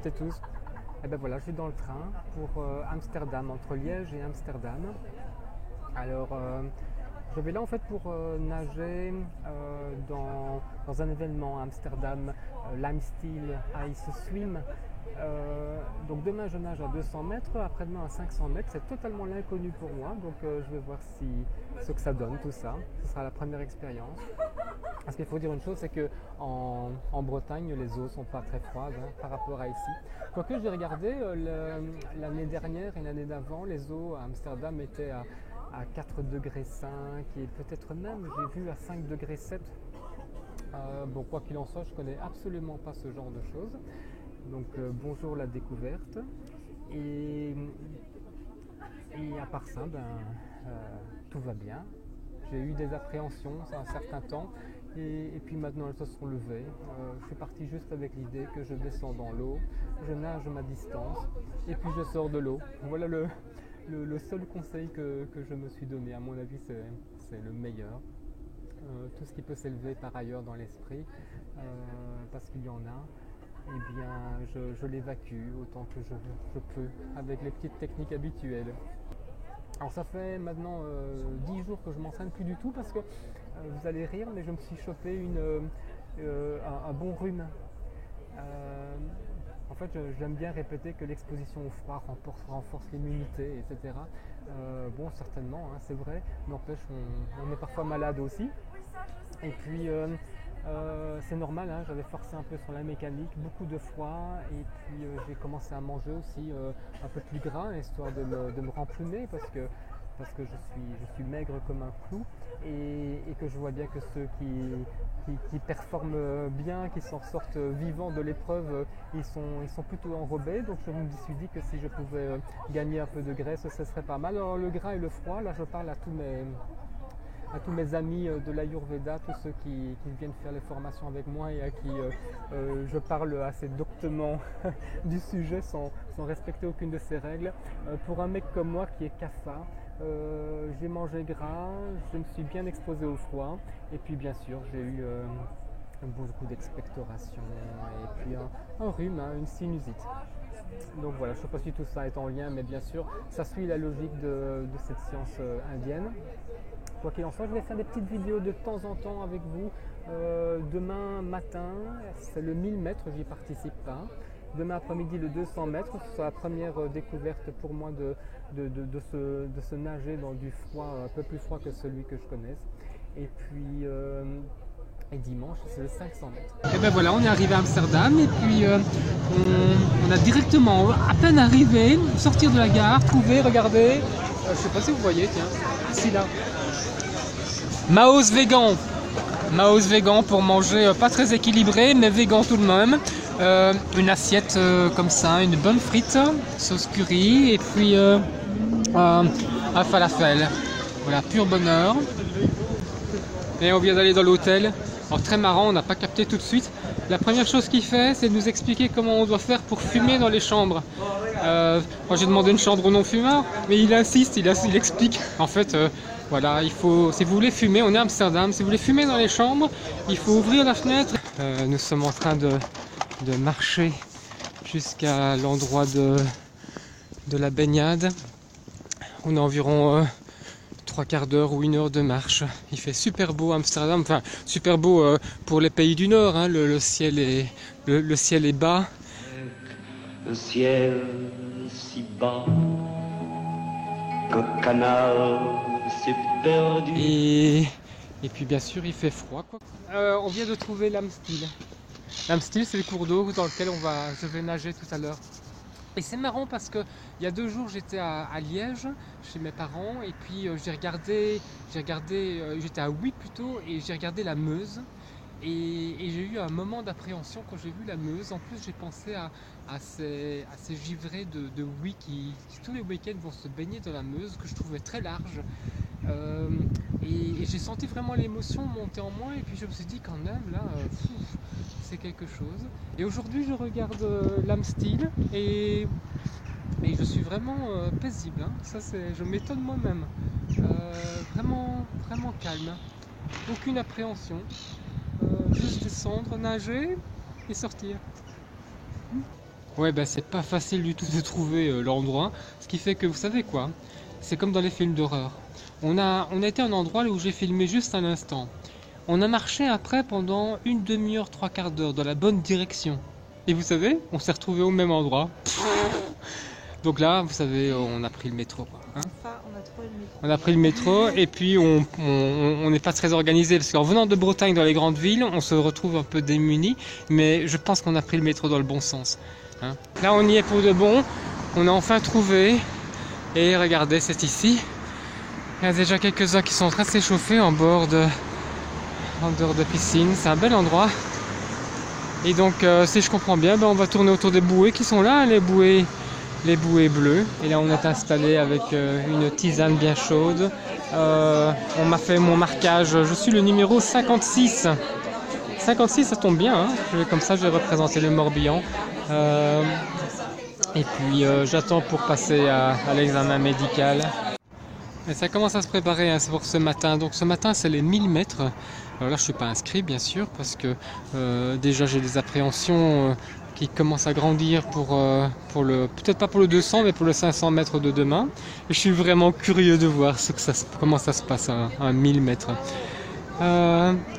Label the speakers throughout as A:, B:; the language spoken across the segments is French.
A: toutes et tous. Et ben voilà, je suis dans le train pour Amsterdam, entre Liège et Amsterdam. Alors, je vais là en fait pour nager dans un événement à Amsterdam, Limestyle Ice Swim. Donc demain je nage à 200 mètres, après-demain à 500 mètres, c'est totalement l'inconnu pour moi, donc je vais voir ce que ça donne tout ça, ce sera la première expérience. Parce qu'il faut dire une chose, c'est qu'en Bretagne les eaux ne sont pas très froides par rapport à ici. Quoique j'ai regardé l'année dernière et l'année d'avant, les eaux à Amsterdam étaient à 4 degrés 5 et peut-être même j'ai vu à 5 degrés 7. Bon, quoi qu'il en soit, je ne connais absolument pas ce genre de choses. Donc bonjour la découverte. Et à part ça, tout va bien. J'ai eu des appréhensions un certain temps et puis maintenant elles se sont levées. Je suis parti juste avec l'idée que je descends dans l'eau, je nage ma distance et puis je sors de l'eau. Voilà le seul conseil que je me suis donné. À mon avis c'est le meilleur. Tout ce qui peut s'élever par ailleurs dans l'esprit, parce qu'il y en a, eh bien je l'évacue autant que je peux avec les petites techniques habituelles. Alors ça fait maintenant 10 jours que je m'entraîne plus du tout parce que vous allez rire, mais je me suis chopé un bon rhume. En fait, j'aime bien répéter que l'exposition au froid renforce l'immunité, etc. Bon, certainement, hein, c'est vrai, n'empêche, on est parfois malade aussi. Et puis, c'est normal, hein, j'avais forcé un peu sur la mécanique, beaucoup de froid, et puis j'ai commencé à manger aussi un peu plus gras, histoire de me remplumer, parce que je suis maigre comme un clou, et que je vois bien que ceux qui performent bien, qui s'en sortent vivants de l'épreuve, ils sont plutôt enrobés. Donc je me suis dit que si je pouvais gagner un peu de graisse, ce serait pas mal. Alors le gras et le froid, là je parle à tous mes amis de l'Ayurveda, tous ceux qui viennent faire les formations avec moi et à qui je parle assez doctement du sujet sans respecter aucune de ces règles. Pour un mec comme moi qui est cafard, j'ai mangé gras, je me suis bien exposé au froid et puis bien sûr j'ai eu beaucoup d'expectoration et puis un rhume, une sinusite. Donc voilà, je ne sais pas si tout ça est en lien, mais bien sûr ça suit la logique de cette science indienne. Quoi qu'il en soit, je vais faire des petites vidéos de temps en temps avec vous. Demain matin, c'est le 1000 mètres, j'y participe pas. Demain après-midi, le 200 mètres, ce sera la première découverte pour moi de se nager dans du froid, un peu plus froid que celui que je connaisse. Et puis, et dimanche, c'est le 500 mètres. Et ben voilà, on est arrivé à Amsterdam et puis on a directement, à peine arrivé, sortir de la gare, trouver, regarder. Je sais pas si vous voyez, tiens, ici là. Maos vegan pour manger pas très équilibré mais vegan tout de même. Une assiette comme ça, une bonne frite, sauce curry et puis un falafel. Voilà, pur bonheur. Et on vient d'aller dans l'hôtel. Alors très marrant, on n'a pas capté tout de suite. La première chose qu'il fait, c'est de nous expliquer comment on doit faire pour fumer dans les chambres. Moi j'ai demandé une chambre aux non-fumeurs, mais il insiste, il explique. En fait, voilà, il faut, si vous voulez fumer, on est à Amsterdam, si vous voulez fumer dans les chambres, il faut ouvrir la fenêtre. Nous sommes en train de marcher jusqu'à l'endroit de la baignade. On a environ 3/4 d'heure ou 1 heure de marche. Il fait super beau à Amsterdam, enfin super beau pour les pays du Nord, hein. Le ciel est bas.
B: Le ciel si bas qu'un canard s'est perdu.
A: Et puis bien sûr il fait froid, quoi. On vient de trouver l'Amstel. L'Amstel, c'est le cours d'eau dans lequel je vais nager tout à l'heure. Et c'est marrant parce que il y a 2 jours j'étais à Liège chez mes parents et puis j'ai regardé, j'étais à Huy plutôt et j'ai regardé la Meuse et j'ai eu un moment d'appréhension quand j'ai vu la Meuse. En plus j'ai pensé à ces givrés de Huy qui tous les week-ends vont se baigner dans la Meuse que je trouvais très large. Et j'ai senti vraiment l'émotion monter en moi et puis je me suis dit quand même là c'est quelque chose. Et aujourd'hui je regarde l'Amstel et je suis vraiment paisible, hein. Ça je m'étonne moi-même. Vraiment calme, aucune appréhension, juste descendre, nager et sortir. Ouais, bah c'est pas facile du tout de trouver l'endroit. Ce qui fait que, vous savez quoi? C'est comme dans les films d'horreur. On a été à un endroit où j'ai filmé juste un instant. On a marché après pendant une demi-heure, trois quarts d'heure dans la bonne direction. Et vous savez, on s'est retrouvé au même endroit. Donc là, vous savez, on a pris le métro, quoi, hein.
C: Ça, on a trouvé le métro.
A: On a pris le métro et puis on n'est pas très organisé parce qu'en venant de Bretagne dans les grandes villes, on se retrouve un peu démunis, mais je pense qu'on a pris le métro dans le bon sens, hein. Là, on y est pour de bon. On a enfin trouvé. Et regardez, c'est ici. Il y a déjà quelques-uns qui sont en train de s'échauffer en dehors de piscine. C'est un bel endroit. Et donc, si je comprends bien, ben, on va tourner autour des bouées qui sont là, les bouées bleues. Et là, on est installé avec une tisane bien chaude. On m'a fait mon marquage. Je suis le numéro 56. 56, ça tombe bien, hein. Comme ça, je vais représenter le Morbihan. Et puis, j'attends pour passer à l'examen médical. Et ça commence à se préparer, hein, c'est pour ce matin. Donc ce matin, c'est les 1000 mètres. Alors là, je ne suis pas inscrit, bien sûr, parce que déjà, j'ai des appréhensions qui commencent à grandir pour le, peut-être pas pour le 200, mais pour le 500 mètres de demain. Et je suis vraiment curieux de voir comment ça se passe à 1000 mètres.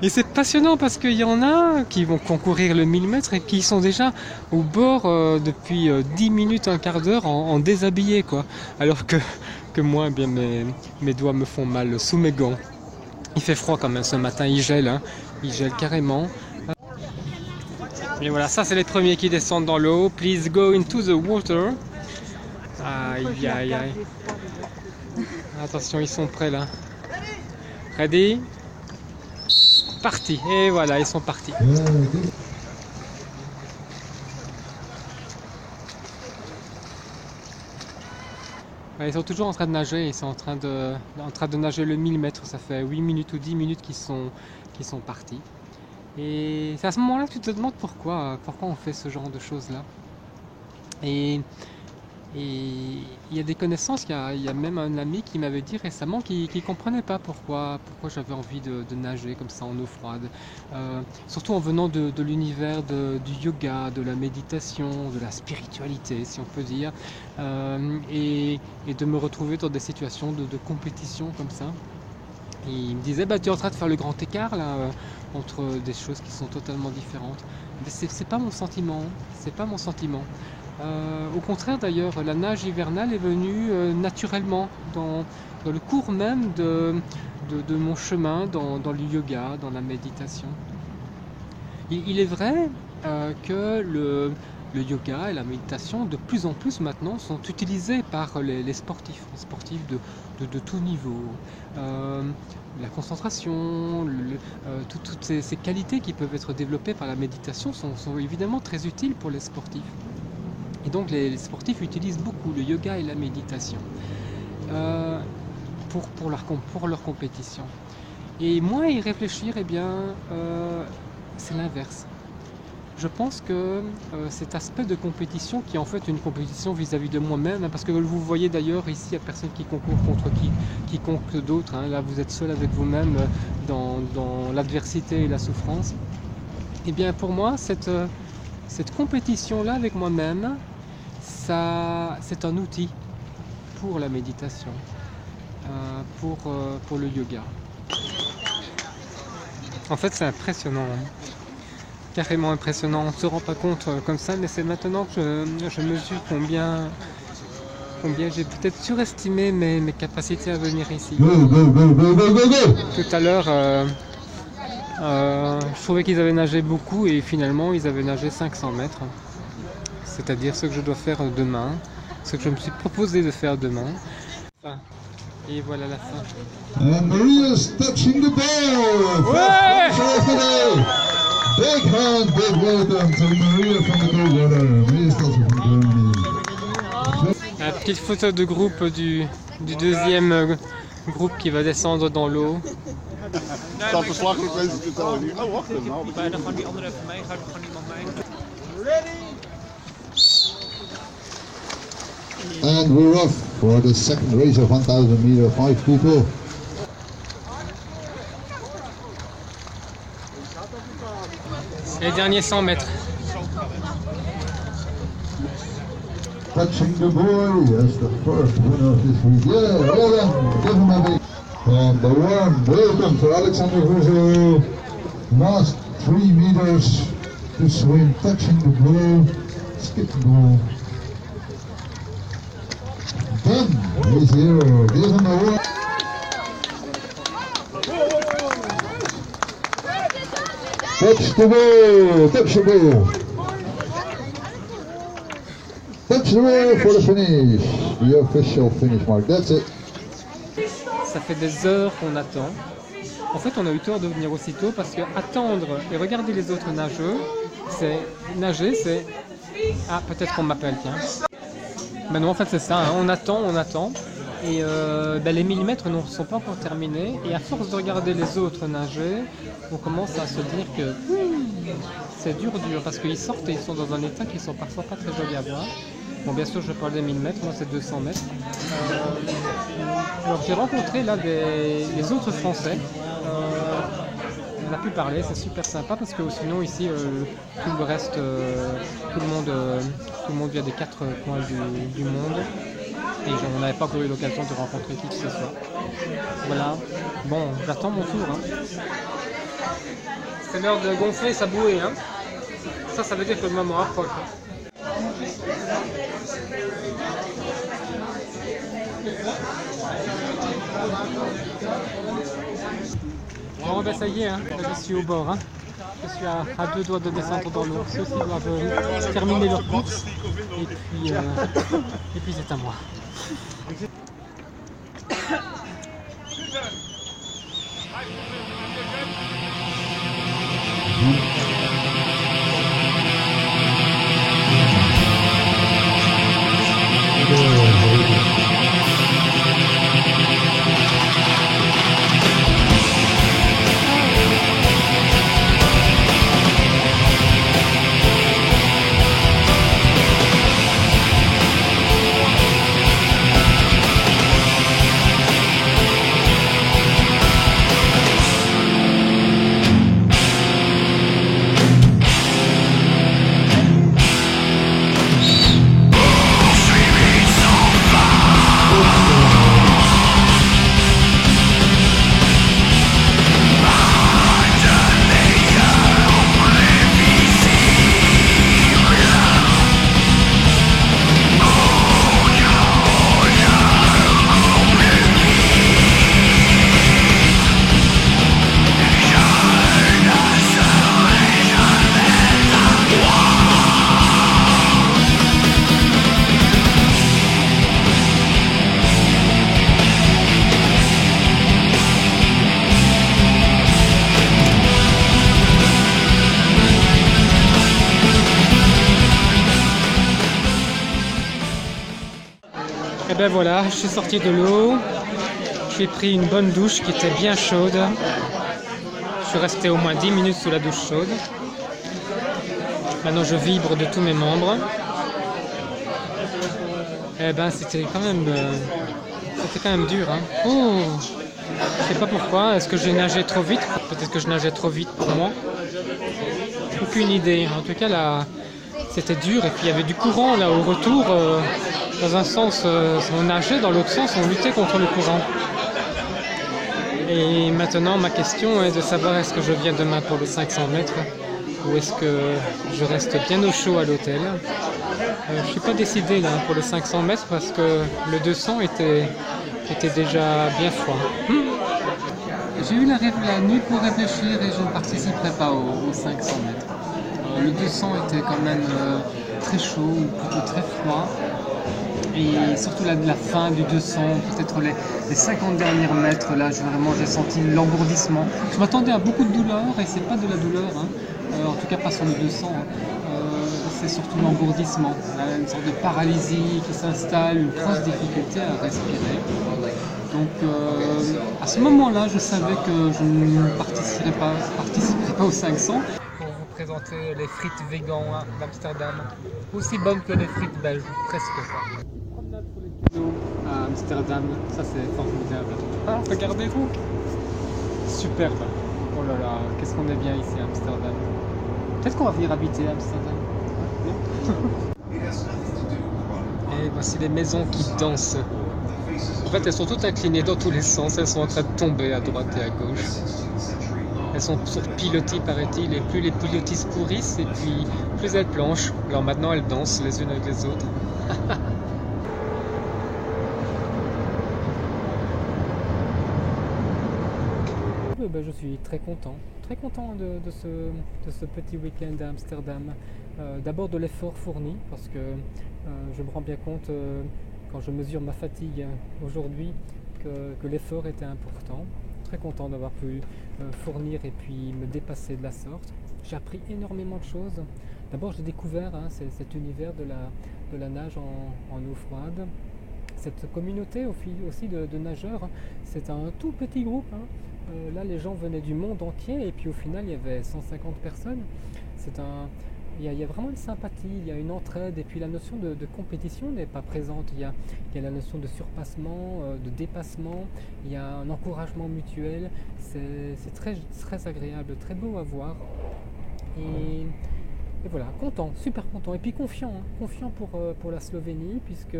A: Et c'est passionnant parce qu'il y en a qui vont concourir le 1000 mètres et qui sont déjà au bord depuis 10 minutes, un quart d'heure en déshabillé, quoi. Alors que moi, eh bien, mes doigts me font mal sous mes gants. Il fait froid quand même ce matin, il gèle, hein. Il gèle carrément. Et voilà, ça c'est les premiers qui descendent dans l'eau. Please go into the water. Aïe aïe aïe. Attention, ils sont prêts là. Ready? Parti. Et voilà, ils sont partis. Ils sont toujours en train de nager, ils sont en train de nager le 1000 mètres, ça fait 8 minutes ou 10 minutes qu'ils sont partis. Et c'est à ce moment-là que tu te demandes pourquoi on fait ce genre de choses-là. Et il y a des connaissances, il y a même un ami qui m'avait dit récemment qu'il ne comprenait pas pourquoi j'avais envie de nager comme ça en eau froide. Surtout en venant de l'univers du yoga, de la méditation, de la spiritualité, si on peut dire. Et de me retrouver dans des situations de compétition comme ça. Et il me disait, bah, tu es en train de faire le grand écart là, entre des choses qui sont totalement différentes. Mais c'est pas mon sentiment, c'est pas mon sentiment. Au contraire d'ailleurs, la nage hivernale est venue naturellement dans le cours même de mon chemin dans le yoga, dans la méditation. Il est vrai que le yoga et la méditation de plus en plus maintenant sont utilisés par les sportifs de tout niveau. La concentration, toutes ces qualités qui peuvent être développées par la méditation sont évidemment très utiles pour les sportifs. Et donc les sportifs utilisent beaucoup le yoga et la méditation pour leur compétition. Et moi, y réfléchir, eh bien, c'est l'inverse. Je pense que cet aspect de compétition, qui est en fait une compétition vis-à-vis de moi-même, hein, parce que vous voyez d'ailleurs ici, il n'y a personne qui concourt contre quiconque d'autre, hein. Là, vous êtes seul avec vous-même dans l'adversité et la souffrance. Et bien, pour moi, cette compétition-là avec moi-même, c'est un outil pour la méditation, pour le yoga. En fait, c'est impressionnant, hein. Carrément impressionnant. On ne se rend pas compte comme ça, mais c'est maintenant que je mesure combien j'ai peut-être surestimé mes capacités à venir ici. Tout à l'heure, je trouvais qu'ils avaient nagé beaucoup et finalement ils avaient nagé 500 mètres. C'est-à-dire ce que je dois faire demain, ce que je me suis proposé de faire demain. Et voilà la fin.
D: And Maria's touching the ball.
A: Ouais!
D: Big hand, big welcome to Maria from the Goldwater. Maria's touching from Germany.
A: La petite photo de groupe du deuxième groupe qui va descendre dans l'eau.
E: Staat verslag, ik weet het al niet. Oh, wacht even. Nou,
F: Dan gaan die anderen even mee, gaat iemand mee.
D: And we're off for the second race of 1000 meter, 5 people.
A: Les derniers 100 mètres.
D: Touching the buoy, yes, the first winner of this week. Yeah, well done. Give him a big. And the warm welcome for Alexander Huzzo. Last 3 meters to swim, touching the blue, skip the goal. Done. He's here. Give him a warm. Touch the ball, touch the ball. Touch the ball for the finish. The official finish mark, that's it.
A: Ça fait des heures qu'on attend. En fait, on a eu tort de venir aussitôt parce que attendre et regarder les autres nageurs, c'est nager, c'est ah peut-être qu'on m'appelle, tiens. Ben non, en fait c'est ça, hein. On attend. Et les millimètres ne sont pas encore terminés. Et à force de regarder les autres nager, on commence à se dire que c'est dur parce qu'ils sortent et ils sont dans un état qui sont parfois pas très jolis à voir. Bon, bien sûr, je parle des millimètres, moi c'est 200 mètres. Alors j'ai rencontré là les autres Français. On a pu parler, c'est super sympa parce que sinon ici tout le reste, tout le monde vient des 4 coins du monde. Et on n'avait pas encore eu l'occasion de rencontrer qui que ce soit. Voilà, bon, j'attends mon tour. Hein. C'est l'heure de gonfler sa bouée. Hein. Ça veut dire que le moment approche. Hein. Bon, ben ça y est, hein. Je suis au bord. Hein. Je suis à 2 doigts de descendre dans l'eau. Ceux-ci doivent terminer leur course. Et puis c'est à moi. Et ben voilà, je suis sorti de l'eau, j'ai pris une bonne douche qui était bien chaude. Je suis resté au moins 10 minutes sous la douche chaude. Maintenant je vibre de tous mes membres. Et ben c'était quand même dur. Hein. Oh, je sais pas pourquoi, est-ce que j'ai nagé trop vite? Peut-être que je nageais trop vite pour moi. Aucune idée. En tout cas là, c'était dur et puis il y avait du courant là au retour. Dans un sens, on nageait, dans l'autre sens, on luttait contre le courant. Et maintenant, ma question est de savoir est-ce que je viens demain pour les 500 mètres ou est-ce que je reste bien au chaud à l'hôtel. Je ne suis pas décidé là pour les 500 mètres parce que le 200 était déjà bien froid. J'ai eu la nuit pour réfléchir et je ne participerai pas aux 500 mètres. Le 200 était quand même très chaud, ou plutôt très froid. Et surtout la fin du 200, peut-être les 50 derniers mètres, là j'ai senti l'engourdissement. Je m'attendais à beaucoup de douleur et c'est pas de la douleur, hein. En tout cas pas sur le 200. C'est surtout l'engourdissement, une sorte de paralysie qui s'installe, une grosse difficulté à respirer. Donc à ce moment-là, je savais que je ne participerais pas aux 500. Pour vous présenter les frites végan d'Amsterdam, aussi bonnes que les frites belges, presque. Promenade sur les canaux à Amsterdam, ça c'est formidable. Ah, regardez-vous, superbe. Oh là là, qu'est-ce qu'on est bien ici à Amsterdam. Peut-être qu'on va venir habiter à Amsterdam. Et voici les maisons qui dansent. En fait, elles sont toutes inclinées dans tous les sens, elles sont en train de tomber à droite et à gauche. Elles sont sur pilotis, paraît-il, et plus les pilotis se pourrissent, et puis plus elles planchent. Alors maintenant, elles dansent les unes avec les autres. Je suis très content de ce petit week-end à Amsterdam. D'abord de l'effort fourni, parce que je me rends bien compte quand je mesure ma fatigue aujourd'hui que l'effort était important. Très content d'avoir pu fournir et puis me dépasser de la sorte. J'ai appris énormément de choses. D'abord j'ai découvert cet univers de la nage en eau froide. Cette communauté aussi de nageurs, c'est un tout petit groupe. Là les gens venaient du monde entier et puis au final il y avait 150 personnes. Il y a vraiment une sympathie, il y a une entraide et puis la notion de compétition n'est pas présente. Il y a la notion de surpassement, de dépassement, il y a un encouragement mutuel. C'est très, très agréable, très beau à voir. Et voilà, content, super content. Et puis confiant pour la Slovénie, puisque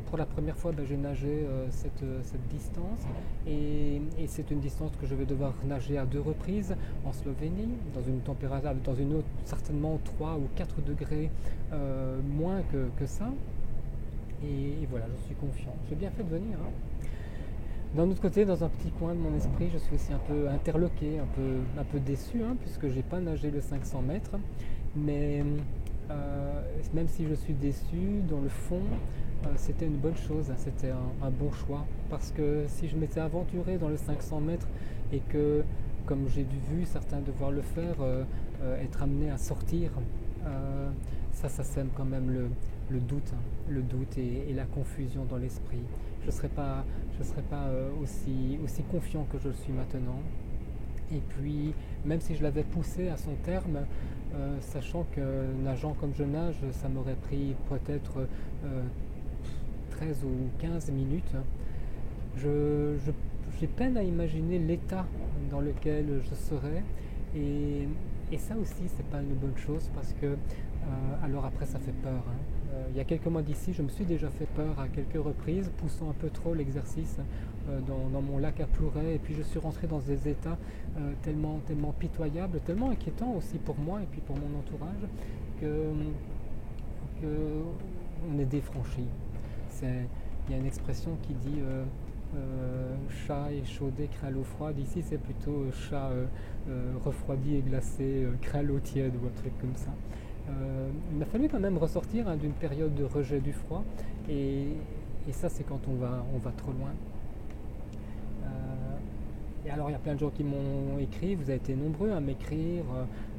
A: pour la première fois j'ai nagé cette distance. Et c'est une distance que je vais devoir nager à 2 reprises en Slovénie, dans une température, dans une eau certainement 3 ou 4 degrés moins que ça. Et voilà, je suis confiant. J'ai bien fait de venir. D'un autre côté, dans un petit coin de mon esprit, je suis aussi un peu interloqué, un peu déçu, puisque j'ai pas nagé le 500 mètres. Mais même si je suis déçu, dans le fond, c'était une bonne chose, c'était un bon choix. Parce que si je m'étais aventuré dans le 500 mètres et que, comme j'ai vu certains devoir le faire, être amené à sortir, ça sème quand même le doute et la confusion dans l'esprit. Je ne serais pas aussi confiant que je le suis maintenant. Et puis, même si je l'avais poussé à son terme, sachant que nageant comme je nage, ça m'aurait pris peut-être 13 ou 15 minutes, j'ai peine à imaginer l'état dans lequel je serais. Et ça aussi, c'est pas une bonne chose parce que, alors après, ça fait peur. Il y a quelques mois d'ici, je me suis déjà fait peur à quelques reprises, poussant un peu trop l'exercice dans mon lac à Plouray, et puis je suis rentré dans des états tellement pitoyables, tellement inquiétants aussi pour moi et puis pour mon entourage, que on est défranchi. Il y a une expression qui dit chat échaudé craint l'eau froide. Ici c'est plutôt chat refroidi et glacé craint l'eau tiède ou un truc comme ça. Il m'a fallu quand même ressortir d'une période de rejet du froid, et ça c'est quand on va trop loin. Et alors il y a plein de gens qui m'ont écrit, vous avez été nombreux à m'écrire,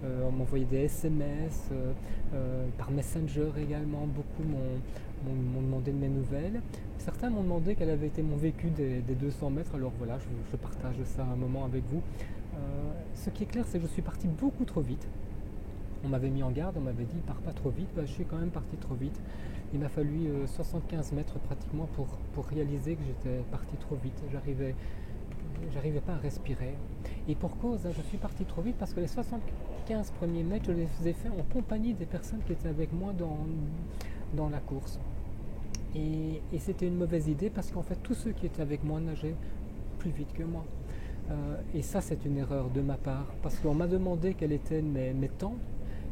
A: à m'envoyer des SMS, par Messenger également, beaucoup m'ont demandé de mes nouvelles. Certains m'ont demandé quel avait été mon vécu des 200 mètres, alors voilà, je partage ça un moment avec vous. Ce qui est clair, c'est que je suis parti beaucoup trop vite. On m'avait mis en garde, on m'avait dit pars pas trop vite, je suis quand même parti trop vite. Il m'a fallu 75 mètres pratiquement pour réaliser que j'étais parti trop vite. J'arrivais pas à respirer. Et pour cause, je suis parti trop vite parce que les 75 premiers mètres, je les ai faits en compagnie des personnes qui étaient avec moi dans la course. Et c'était une mauvaise idée parce qu'en fait, tous ceux qui étaient avec moi nageaient plus vite que moi. Et ça, c'est une erreur de ma part parce qu'on m'a demandé quels étaient mes temps.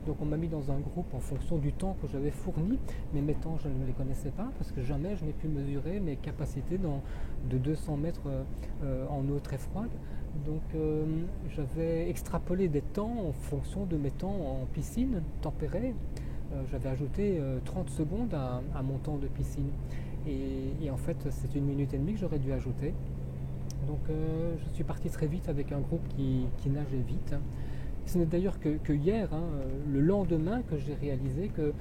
A: Donc on m'a mis dans un groupe en fonction du temps que j'avais fourni, mais mes temps je ne les connaissais pas parce que jamais je n'ai pu mesurer mes capacités de 200 mètres en eau très froide. Donc j'avais extrapolé des temps en fonction de mes temps en piscine tempérée. J'avais ajouté 30 secondes à mon temps de piscine. Et en fait c'est 1 minute et demie que j'aurais dû ajouter. Donc je suis parti très vite avec un groupe qui nageait vite. Ce n'est d'ailleurs que hier, le lendemain, que j'ai réalisé que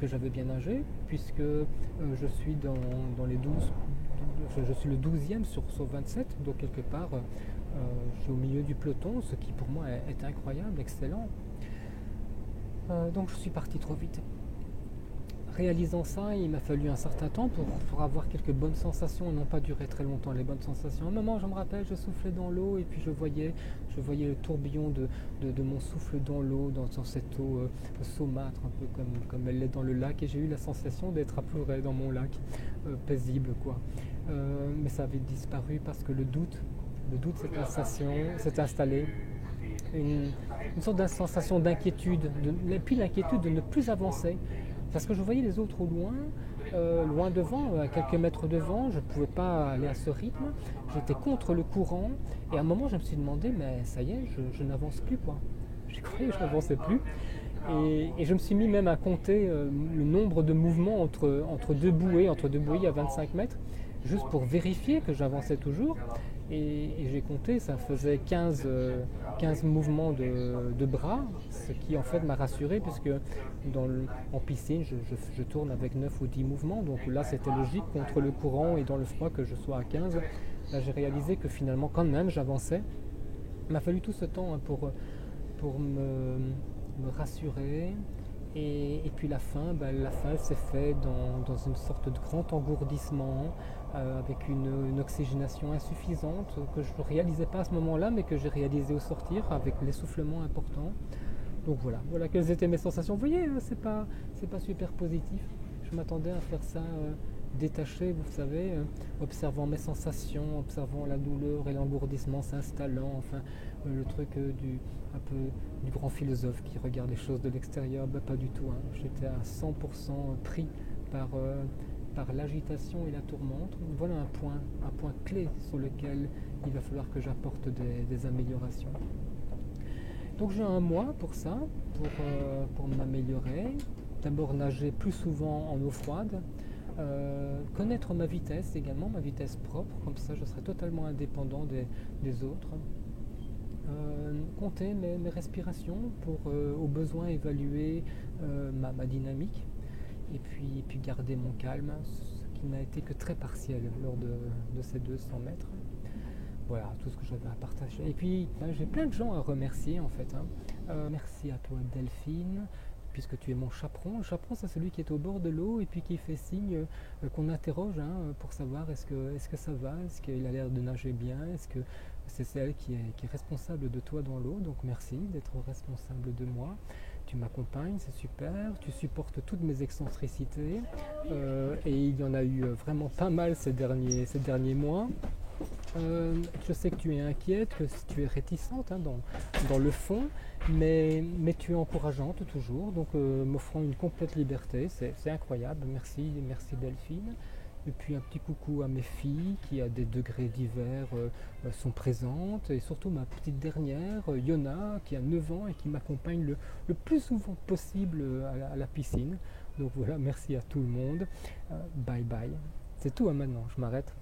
A: j'avais bien nagé, puisque je suis dans les 12, je suis le 12e sur 27, donc quelque part je suis au milieu du peloton, ce qui pour moi est incroyable, excellent. Donc je suis parti trop vite. réalisant ça, il m'a fallu un certain temps pour avoir quelques bonnes sensations et non pas durer très longtemps les bonnes sensations. À un moment, je me rappelle, je soufflais dans l'eau et puis je voyais le tourbillon de mon souffle dans l'eau, dans cette eau saumâtre, un peu comme elle l'est dans le lac, et j'ai eu la sensation d'être à pleurer dans mon lac, paisible quoi. Mais ça avait disparu parce que le doute s'est installé. Une sorte de sensation d'inquiétude, puis l'inquiétude de ne plus avancer. Parce que je voyais les autres au loin, loin devant, à quelques mètres devant, je ne pouvais pas aller à ce rythme, j'étais contre le courant, et à un moment je me suis demandé, mais ça y est, je n'avance plus quoi. J'ai cru que je n'avançais plus, et je me suis mis même à compter le nombre de mouvements entre deux bouées à 25 mètres, juste pour vérifier que j'avançais toujours. Et j'ai compté, ça faisait 15 mouvements de bras, ce qui en fait m'a rassuré puisque en piscine je tourne avec 9 ou 10 mouvements, donc là c'était logique contre le courant et dans le froid que je sois à 15. Là j'ai réalisé que finalement quand même j'avançais. Il m'a fallu tout ce temps pour me rassurer. Et puis la fin s'est faite dans une sorte de grand engourdissement avec une oxygénation insuffisante que je ne réalisais pas à ce moment-là, mais que j'ai réalisé au sortir avec l'essoufflement important. Donc voilà quelles étaient mes sensations. Vous voyez, c'est pas super positif. Je m'attendais à faire ça détaché, vous savez, observant mes sensations, observant la douleur et l'engourdissement s'installant, enfin le truc un peu du grand philosophe qui regarde les choses de l'extérieur. Pas du tout, hein. J'étais à 100% pris par l'agitation et la tourmente. Voilà un point clé sur lequel il va falloir que j'apporte des améliorations. Donc j'ai un mois pour ça, pour m'améliorer. D'abord nager plus souvent en eau froide, connaître ma vitesse également, ma vitesse propre, comme ça je serai totalement indépendant des autres. Compter mes respirations pour au besoin évaluer ma dynamique et puis garder mon calme, ce qui n'a été que très partiel lors de ces 200 mètres. Voilà tout ce que j'avais à partager. Et puis j'ai plein de gens à remercier en fait. Merci à toi Delphine, puisque tu es mon chaperon. Le chaperon, c'est celui qui est au bord de l'eau et puis qui fait signe qu'on interroge pour savoir est-ce que ça va, est-ce qu'il a l'air de nager bien, est-ce que c'est celle qui est responsable de toi dans l'eau. Donc merci d'être responsable de moi. Tu m'accompagnes, c'est super. Tu supportes toutes mes excentricités et il y en a eu vraiment pas mal ces derniers mois. Je sais que tu es inquiète, que tu es réticente dans le fond, mais tu es encourageante toujours, donc m'offrant une complète liberté, c'est incroyable, merci Delphine. Et puis un petit coucou à mes filles qui à des degrés divers sont présentes, et surtout ma petite dernière, Yona, qui a 9 ans et qui m'accompagne le plus souvent possible à la piscine. Donc voilà, merci à tout le monde, bye bye. C'est tout maintenant, je m'arrête.